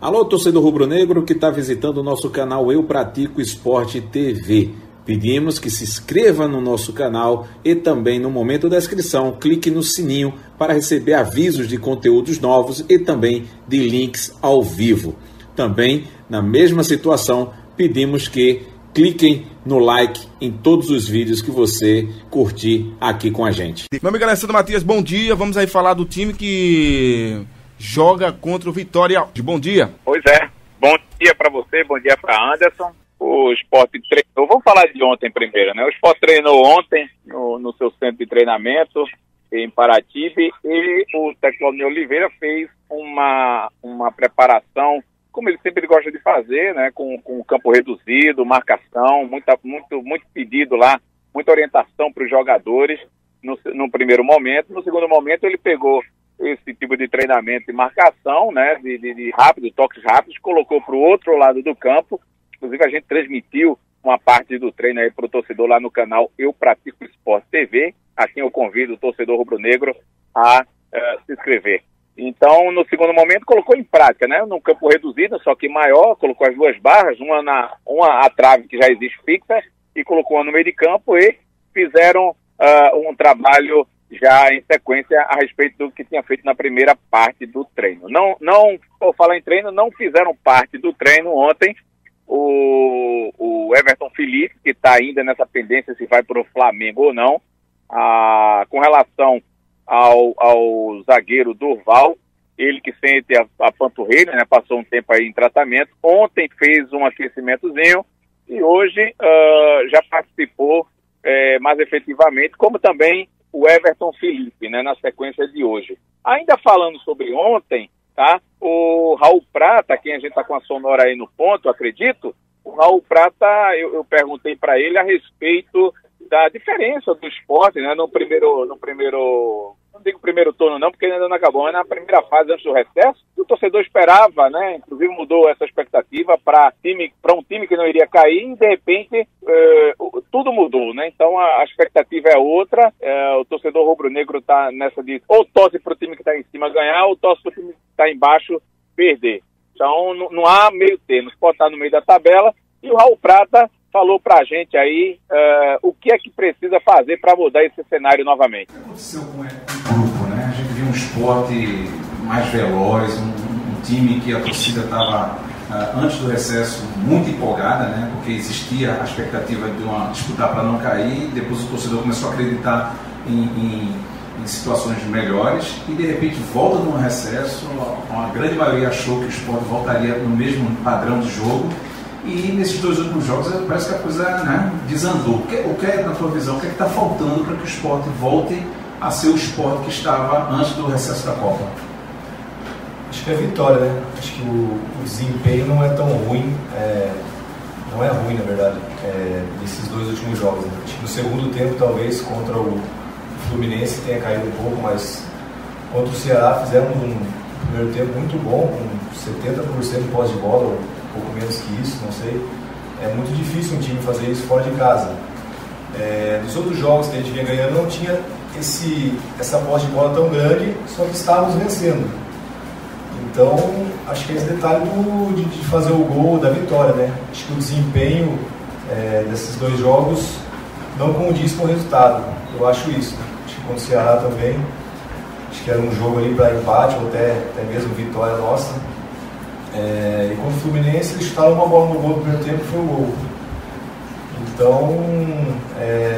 Alô, torcedor rubro-negro que está visitando o nosso canal Eu Pratico Esporte TV. Pedimos que se inscreva no nosso canal e também no momento da inscrição clique no sininho para receber avisos de conteúdos novos e também de links ao vivo. Também, na mesma situação, pedimos que cliquem no like em todos os vídeos que você curtir aqui com a gente. Meu amigo Alessandro Matias, bom dia. Vamos aí falar do time que joga contra o Vitória. Bom dia. Pois é. Bom dia para você, bom dia para Anderson. O Sport treinou, vamos falar de ontem primeiro, né? O Sport treinou ontem no seu centro de treinamento em Paratybe e o técnico Oliveira fez uma preparação, como ele sempre gosta de fazer, né? Com o campo reduzido, marcação, muito pedido lá, muita orientação para os jogadores no primeiro momento. No segundo momento ele pegou esse tipo de treinamento e marcação, né? De rápido, toques rápidos, colocou para o outro lado do campo. Inclusive, a gente transmitiu uma parte do treino aí para o torcedor lá no canal Eu Pratico Esporte TV, a quem eu convido o torcedor rubro-negro a se inscrever. Então, no segundo momento, colocou em prática, né? Num campo reduzido, só que maior, colocou as duas barras, uma a trave que já existe fixa, e colocou uma no meio de campo e fizeram um trabalho já em sequência a respeito do que tinha feito na primeira parte do treino. Por falar em treino, não fizeram parte do treino ontem o Everton Felipe, que está ainda nessa pendência se vai para o Flamengo ou não. Com relação ao zagueiro Durval, ele que sente a panturrilha, né, passou um tempo aí em tratamento, ontem fez um aquecimentozinho e hoje já participou mais efetivamente, como também o Everton Felipe, né, na sequência de hoje. Ainda falando sobre ontem, tá? O Raul Prata, quem a gente está com a sonora aí no ponto, acredito, o Raul Prata, eu perguntei para ele a respeito da diferença do Sport, né, no primeiro, não digo primeiro turno não, porque ainda não acabou, mas na primeira fase antes do recesso, o torcedor esperava, né, inclusive mudou essa expectativa para um time que não iria cair e de repente tudo mudou, né, então a expectativa é outra, o torcedor rubro-negro está nessa de ou torce para o time que está em cima ganhar ou torce para o time que está embaixo perder. Então não há meio termo, o Sport está no meio da tabela e o Raul Prata falou pra gente aí o que é que precisa fazer para mudar esse cenário novamente. O que aconteceu com o grupo, né? A gente viu um esporte mais veloz, um time que a torcida estava, antes do recesso, muito empolgada, né? Porque existia a expectativa de disputar para não cair, depois o torcedor começou a acreditar em situações melhores e de repente volta no recesso, a grande maioria achou que o esporte voltaria no mesmo padrão de jogo. E nesses dois últimos jogos parece que a coisa, né, desandou. O que é, na tua visão, o que é que está faltando para que o esporte volte a ser o esporte que estava antes do recesso da Copa? Acho que é vitória, né? Acho que o desempenho não é tão ruim, não é ruim na verdade, desses dois últimos jogos. Né? Acho que no segundo tempo, talvez, contra o Fluminense tenha caído um pouco, mas contra o Ceará fizemos um primeiro tempo muito bom, com 70% de posse de bola, um pouco menos que isso, não sei. É muito difícil um time fazer isso fora de casa. Nos outros jogos que a gente vinha ganhando não tinha essa posse de bola tão grande, só que estávamos vencendo. Então, acho que é esse detalhe de fazer o gol da vitória, né? Acho que o desempenho desses dois jogos não condiz com o resultado. Eu acho isso. Né? Acho que contra o Ceará também, acho que era um jogo ali para empate ou até mesmo vitória nossa. E contra o Fluminense eles chutaram uma bola no gol no primeiro tempo e foi o gol. Então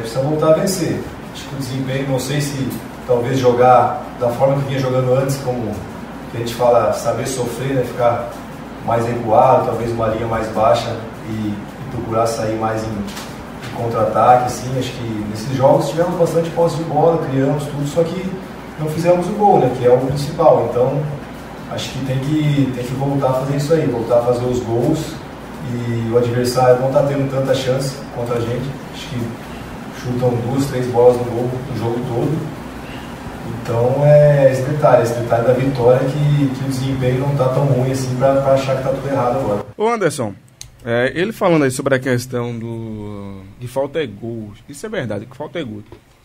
precisa voltar a vencer. Acho que o desempenho, não sei se talvez jogar da forma que vinha jogando antes, como que a gente fala, saber sofrer, né? Ficar mais recuado, talvez uma linha mais baixa e procurar sair mais em contra-ataque, assim. Acho que nesses jogos tivemos bastante posse de bola, criamos tudo, só que não fizemos o gol, né? Que é o principal. Então acho que tem que voltar a fazer isso aí, voltar a fazer os gols e o adversário não está tendo tanta chance contra a gente. Acho que chutam 2, 3 bolas no gol no jogo todo. Então esse detalhe da vitória que o desempenho não está tão ruim assim para achar que está tudo errado agora. Ô Anderson, ele falando aí sobre a questão de falta é gol, isso é verdade, que falta é gol.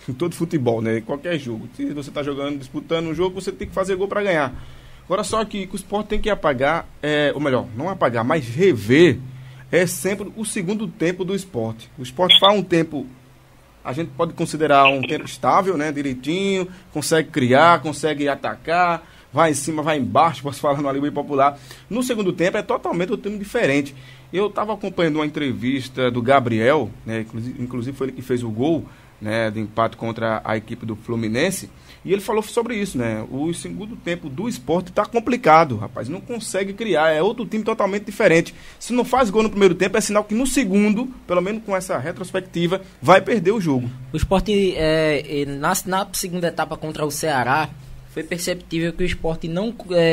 Em todo futebol, né? Em qualquer jogo. Se você está jogando, disputando um jogo, você tem que fazer gol para ganhar. Agora só que o Sport tem que apagar, ou melhor, não apagar, mas rever sempre o segundo tempo do Sport. O Sport faz um tempo, a gente pode considerar um tempo estável, né, direitinho, consegue criar, consegue atacar, vai em cima, vai embaixo, posso falar no língua popular. No segundo tempo é totalmente um time diferente. Eu estava acompanhando uma entrevista do Gabriel, né, inclusive foi ele que fez o gol, né, de empate contra a equipe do Fluminense, e ele falou sobre isso, né? O segundo tempo do Sport está complicado, rapaz, não consegue criar, é outro time totalmente diferente. Se não faz gol no primeiro tempo, é sinal que no segundo, pelo menos com essa retrospectiva, vai perder o jogo. O Sport, na segunda etapa contra o Ceará, foi perceptível que o Sport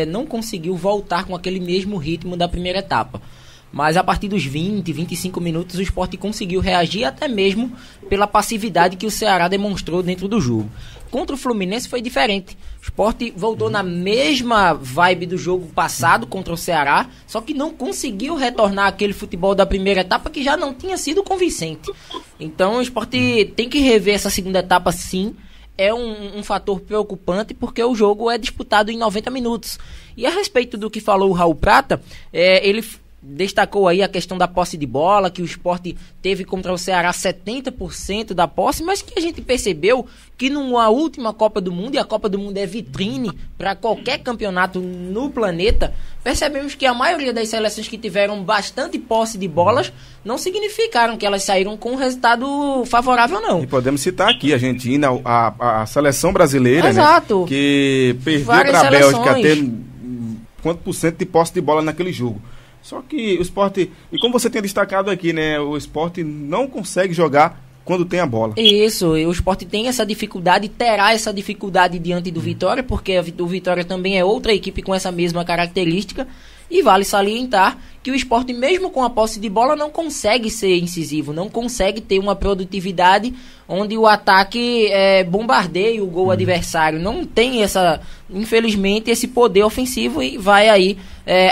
não conseguiu voltar com aquele mesmo ritmo da primeira etapa. Mas a partir dos 20, 25 minutos, o Sport conseguiu reagir, até mesmo pela passividade que o Ceará demonstrou dentro do jogo. Contra o Fluminense foi diferente. O Sport voltou na mesma vibe do jogo passado contra o Ceará, só que não conseguiu retornar aquele futebol da primeira etapa que já não tinha sido convincente. Então o Sport tem que rever essa segunda etapa, sim. É um fator preocupante porque o jogo é disputado em 90 minutos. E a respeito do que falou o Raul Prata, ele destacou aí a questão da posse de bola, que o Sport teve contra o Ceará 70% da posse, mas que a gente percebeu que numa última Copa do Mundo, e a Copa do Mundo é vitrine para qualquer campeonato no planeta, percebemos que a maioria das seleções que tiveram bastante posse de bolas não significaram que elas saíram com um resultado favorável, não. E podemos citar aqui a Argentina, a seleção brasileira, exato, né, que perdeu para a Bélgica tendo quanto por cento de posse de bola naquele jogo. Só que o Sport, e como você tem destacado aqui, né, o Sport não consegue jogar quando tem a bola. Isso, o Sport tem essa dificuldade, terá essa dificuldade diante do Vitória, porque o Vitória também é outra equipe com essa mesma característica, e vale salientar que o Sport, mesmo com a posse de bola, não consegue ser incisivo, não consegue ter uma produtividade onde o ataque bombardeia o gol adversário, não tem infelizmente, esse poder ofensivo, e vai aí,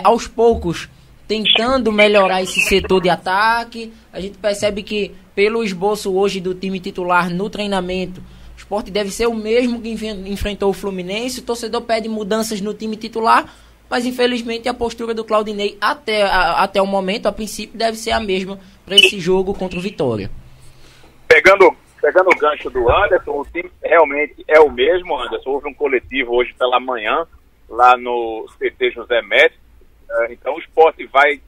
aos poucos, tentando melhorar esse setor de ataque. A gente percebe que, pelo esboço hoje do time titular no treinamento, o Sport deve ser o mesmo que enfrentou o Fluminense. O torcedor pede mudanças no time titular, mas infelizmente a postura do Claudinei até o momento, a princípio, deve ser a mesma para esse jogo contra o Vitória. Pegando o gancho do Anderson, o time realmente é o mesmo, Anderson. Houve um coletivo hoje pela manhã, lá no CT José Médici. Então o Sport vai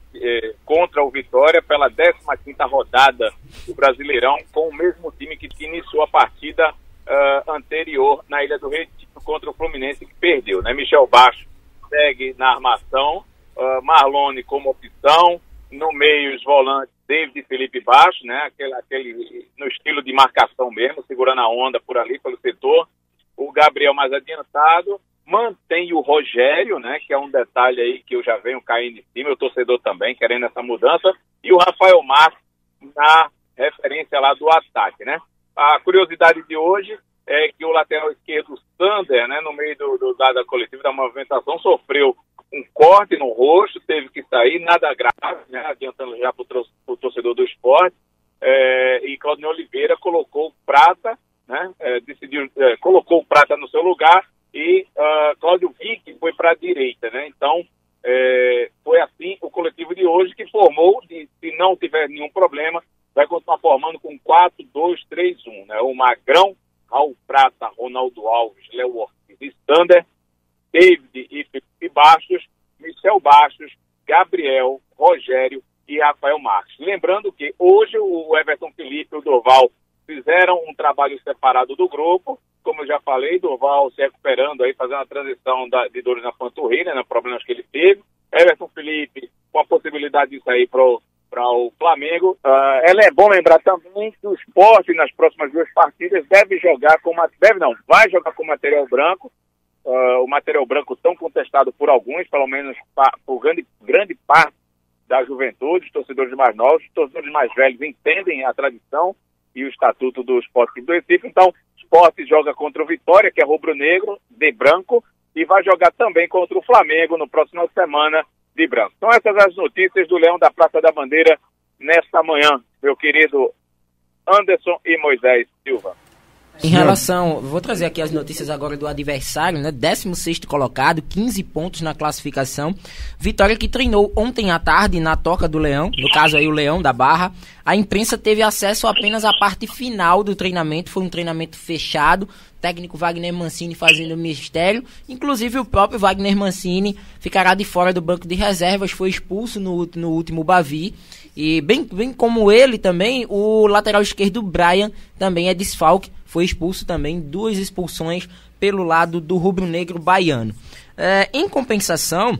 contra o Vitória pela 15ª rodada do Brasileirão, com o mesmo time que iniciou a partida anterior na Ilha do Retiro contra o Fluminense, que perdeu, né? Michel Baixo segue na armação, Marlone como opção, no meio os volantes David e Felipe Baixo, né? Aquele no estilo de marcação mesmo, segurando a onda por ali pelo setor, o Gabriel mais adiantado. Mantém o Rogério, né, que é um detalhe aí que eu já venho caindo em cima, o torcedor também querendo essa mudança, e o Rafael Marques na referência lá do ataque, né. A curiosidade de hoje é que o lateral esquerdo, Sander, né, no meio da coletiva, da movimentação, sofreu um corte no rosto, teve que sair, nada grave, né, adiantando já para o torcedor do Sport, e Claudinei Oliveira colocou o Prata, né, colocou o Prata no seu lugar, e Cláudio Vick foi para a direita, né? Então, foi assim o coletivo de hoje, que formou, se não tiver nenhum problema, vai continuar formando com 4-2-3-1, né? O Magrão, Raul Prata, Ronaldo Alves, Léo Ortiz e Sander, David e Felipe Bastos, Michel Bastos, Gabriel, Rogério e Rafael Marques. Lembrando que hoje o Everton Felipe e o Dorval fizeram um trabalho separado do grupo. Como eu já falei, Dorval se recuperando aí, fazendo a transição de dores na panturrilha, né, problemas que ele teve. Everton Felipe com a possibilidade de sair para o Flamengo. É bom lembrar também que o Sport, nas próximas 2 partidas, vai jogar com material branco. O material branco tão contestado por alguns, pelo menos por grande parte da juventude, os torcedores mais novos, os torcedores mais velhos entendem a tradição e o estatuto do Sport do Recife. Então, o Sport joga contra o Vitória, que é rubro-negro, de branco, e vai jogar também contra o Flamengo no próximo semana, de branco. Então, essas as notícias do Leão da Praça da Bandeira nesta manhã, meu querido Anderson e Moisés Silva. Em relação, vou trazer aqui as notícias agora do adversário, né? 16º colocado, 15 pontos na classificação. Vitória que treinou ontem à tarde na Toca do Leão, no caso aí o Leão da Barra. A imprensa teve acesso apenas à parte final do treinamento, foi um treinamento fechado. Técnico Wagner Mancini fazendo mistério. Inclusive o próprio Wagner Mancini ficará de fora do banco de reservas, foi expulso no último Bavi. E bem como ele também, o lateral esquerdo Brian também é desfalque. Foi expulso também, 2 expulsões pelo lado do rubro-negro baiano. Em compensação,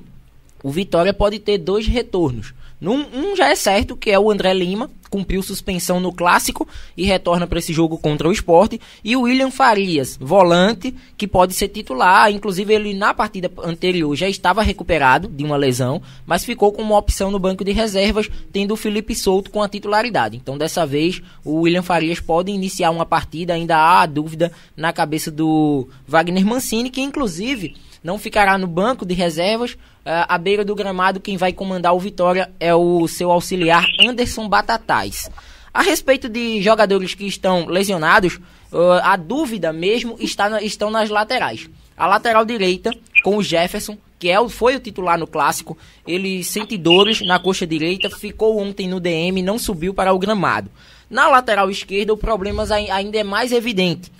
o Vitória pode ter 2 retornos. Um já é certo, que é o André Lima, cumpriu suspensão no Clássico e retorna para esse jogo contra o Sport. E o William Farias, volante, que pode ser titular. Inclusive ele na partida anterior já estava recuperado de uma lesão, mas ficou com uma opção no banco de reservas, tendo o Felipe Souto com a titularidade. Então dessa vez o William Farias pode iniciar uma partida, ainda há dúvida na cabeça do Wagner Mancini, que inclusive não ficará no banco de reservas. À beira do gramado, quem vai comandar o Vitória é o seu auxiliar Anderson Batatais. A respeito de jogadores que estão lesionados, a dúvida mesmo estão nas laterais. A lateral direita, com o Jefferson, que foi o titular no Clássico, ele sente dores na coxa direita, ficou ontem no DM, não subiu para o gramado. Na lateral esquerda, o problema ainda é mais evidente.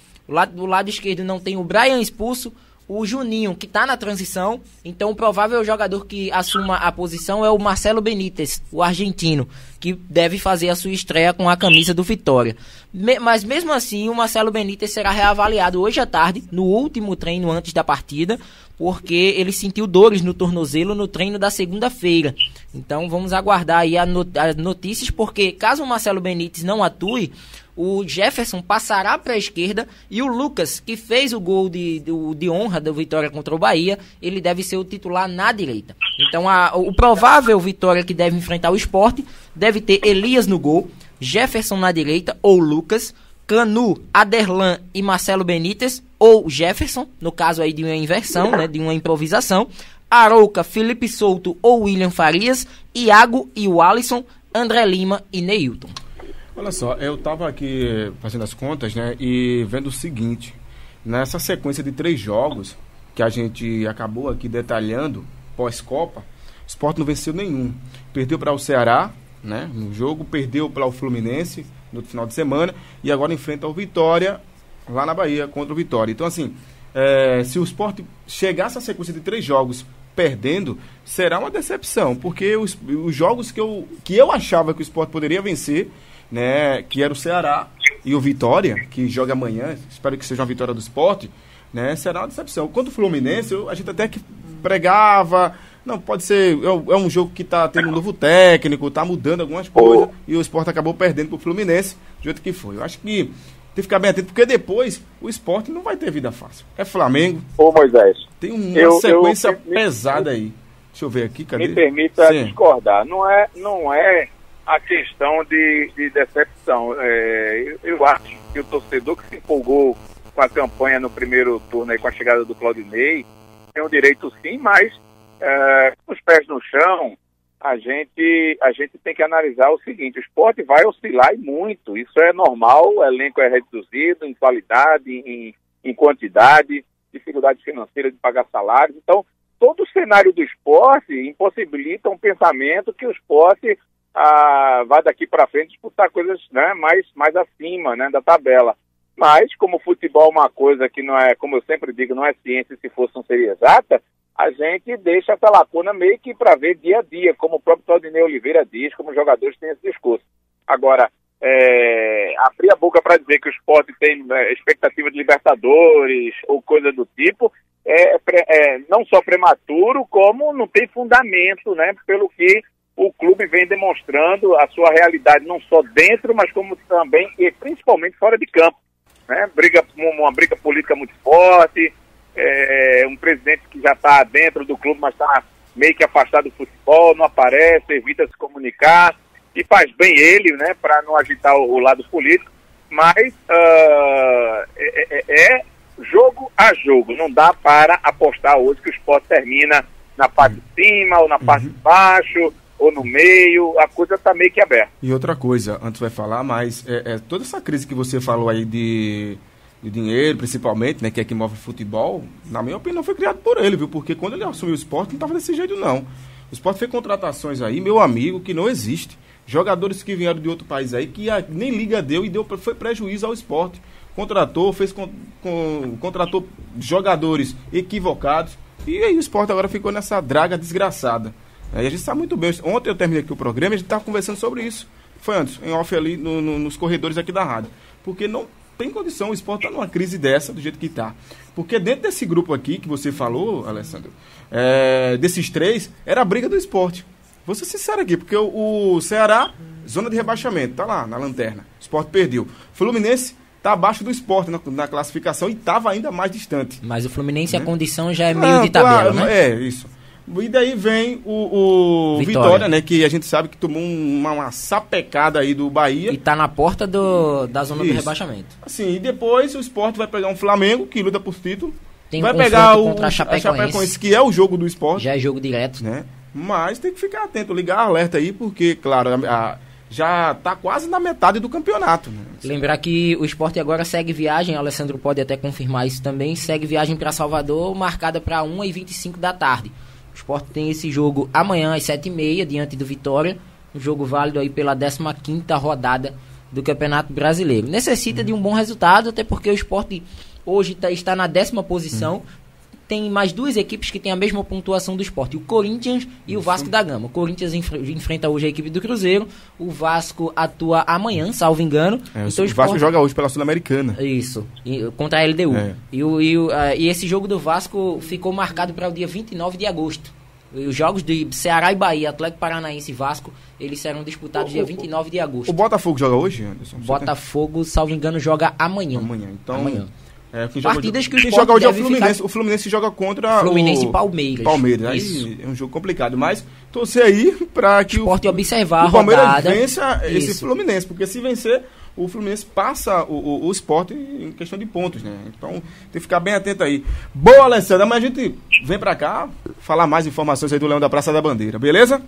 Do lado esquerdo não tem o Brian expulso, o Juninho, que está na transição, então o provável jogador que assuma a posição é o Marcelo Benítez, o argentino, que deve fazer a sua estreia com a camisa do Vitória. Mas mesmo assim, o Marcelo Benítez será reavaliado hoje à tarde, no último treino antes da partida, porque ele sentiu dores no tornozelo no treino da segunda-feira. Então vamos aguardar aí as notícias, porque caso o Marcelo Benítez não atue, o Jefferson passará para a esquerda e o Lucas, que fez o gol de honra da Vitória contra o Bahia, ele deve ser o titular na direita. Então o provável Vitória que deve enfrentar o Sport deve ter Elias no gol, Jefferson na direita ou Lucas, Canu, Aderlan e Marcelo Benítez ou Jefferson, no caso aí de uma inversão, né, de uma improvisação, Arouca, Felipe Souto ou William Farias, Iago e o Alisson, André Lima e Neilton. Olha só, eu estava aqui fazendo as contas, né, e vendo o seguinte: nessa sequência de 3 jogos que a gente acabou aqui detalhando pós-Copa, o Sport não venceu nenhum. Perdeu para o Ceará, né, no jogo, perdeu para o Fluminense no final de semana e agora enfrenta o Vitória lá na Bahia contra o Vitória. Então, assim, se o Sport chegar a essa sequência de 3 jogos perdendo, será uma decepção, porque os jogos que eu achava que o Sport poderia vencer, né, que era o Ceará e o Vitória, que joga amanhã, espero que seja uma vitória do Sport, né, será uma decepção. Quanto o Fluminense, a gente até que pregava, não, pode ser, é um jogo que está tendo um novo técnico, está mudando algumas coisas, e o Sport acabou perdendo para o Fluminense, do jeito que foi. Eu acho que tem que ficar bem atento, porque depois o Sport não vai ter vida fácil. É Flamengo. Ô Moisés, tem uma sequência pesada aí. Deixa eu ver aqui, cadê? Me permita discordar. Não é a questão de decepção. Eu acho que o torcedor que se empolgou com a campanha no primeiro turno aí, com a chegada do Claudinei, tem o direito sim, mas com os pés no chão, a gente tem que analisar o seguinte: o Sport vai oscilar e muito, isso é normal, o elenco é reduzido em qualidade, em quantidade, dificuldade financeira de pagar salários, então todo o cenário do Sport impossibilita um pensamento que o Sport vai daqui para frente disputar coisas, né, mais acima, né, da tabela. Mas, como o futebol é uma coisa que não é, como eu sempre digo, não é ciência, se fosse não seria exata, a gente deixa essa lacuna meio que para ver dia a dia, como o próprio Claudinei Oliveira diz, como os jogadores têm esse discurso. Agora, abrir a boca para dizer que o Sport tem expectativa de Libertadores ou coisa do tipo, não só prematuro, como não tem fundamento, né, pelo que o clube vem demonstrando a sua realidade, não só dentro, mas como também e principalmente fora de campo, né? Uma briga política muito forte, um presidente que já está dentro do clube, mas está meio que afastado do futebol, não aparece, evita se comunicar, e faz bem ele, né, para não agitar o lado político, mas é jogo a jogo, não dá para apostar hoje que o Sport termina na parte de cima ou na parte de baixo, ou no meio, a coisa está meio que aberta. E outra coisa, antes vai falar, mas toda essa crise que você falou aí de dinheiro, principalmente, né, que é que move o futebol, na minha opinião, foi criado por ele, viu? Porque quando ele assumiu o Sport, não estava desse jeito, não. O Sport fez contratações aí, meu amigo, que não existe. Jogadores que vieram de outro país aí, que nem liga deu e foi prejuízo ao Sport. Contratou, contratou jogadores equivocados. E aí o Sport agora ficou nessa draga desgraçada. Aí a gente sabe muito bem. Ontem eu terminei aqui o programa e a gente estava conversando sobre isso. Foi antes, em off ali, nos corredores aqui da rádio. Porque não tem condição, o Sport está numa crise dessa, do jeito que está. Porque dentro desse grupo aqui, que você falou, Alessandro, desses 3, era a briga do Sport. Vou ser sincero aqui, porque o Ceará, zona de rebaixamento, tá lá, na lanterna. O Sport perdeu. Fluminense tá abaixo do Sport na classificação e estava ainda mais distante. Mas o Fluminense, a condição já é meio de tabela, né? Isso. E daí vem o Vitória, né? Que a gente sabe que tomou uma sapecada aí do Bahia. E tá na porta da zona do rebaixamento. Assim, e depois o Sport vai pegar um Flamengo, que luta por título. Tem vai pegar contra a Chapecoense, que é o jogo do Sport. Já é jogo direto. Né? Mas tem que ficar atento, ligar alerta aí, porque, claro, já está quase na metade do campeonato. Né? Lembrar que o Sport agora segue viagem, o Alessandro pode até confirmar isso também, segue viagem para Salvador, marcada para 1h25 da tarde. O Sport tem esse jogo amanhã às 7h30, diante do Vitória, um jogo válido aí pela 15ª rodada do Campeonato Brasileiro. Necessita de um bom resultado, até porque o Sport hoje está na 10ª posição, tem mais 2 equipes que têm a mesma pontuação do Sport, o Corinthians e o Vasco da Gama. O Corinthians enfrenta hoje a equipe do Cruzeiro, o Vasco atua amanhã, salvo engano. Então o Vasco joga hoje pela Sul-Americana. Isso, contra a LDU. E esse jogo do Vasco ficou marcado para o dia 29 de agosto. Os jogos de Ceará e Bahia, Atlético Paranaense e Vasco, eles serão disputados dia 29 de agosto. O Botafogo joga hoje, Anderson? Botafogo, salvo engano, joga amanhã. Então... Amanhã. Partidas que o Sport joga hoje é o Fluminense. O Fluminense joga contra Fluminense e Palmeiras. Aí é um jogo complicado, mas torcer aí para que o Sport observar o Palmeiras vença esse Fluminense, porque se vencer, o Fluminense passa o Sport em questão de pontos, né? Então tem que ficar bem atento aí. Boa, Alessandra, mas a gente vem para cá falar mais informações aí do Leão da Praça da Bandeira, beleza?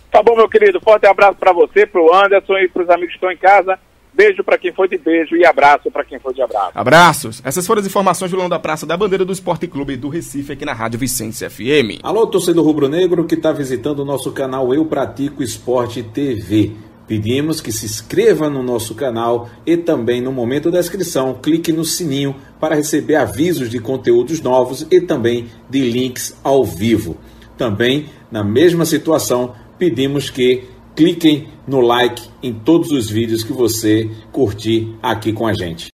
Tá bom, meu querido. Forte abraço para você, pro Anderson e pros amigos que estão em casa. Beijo para quem foi de beijo e abraço para quem foi de abraço. Abraços. Essas foram as informações do Leão da Praça da Bandeira do Esporte Clube do Recife, aqui na Rádio Vicente FM. Alô, torcedor rubro-negro que está visitando o nosso canal Eu Pratico Esporte TV. Pedimos que se inscreva no nosso canal e também no momento da inscrição, clique no sininho para receber avisos de conteúdos novos e também de links ao vivo. Também, na mesma situação, pedimos que cliquem no like em todos os vídeos que você curtir aqui com a gente.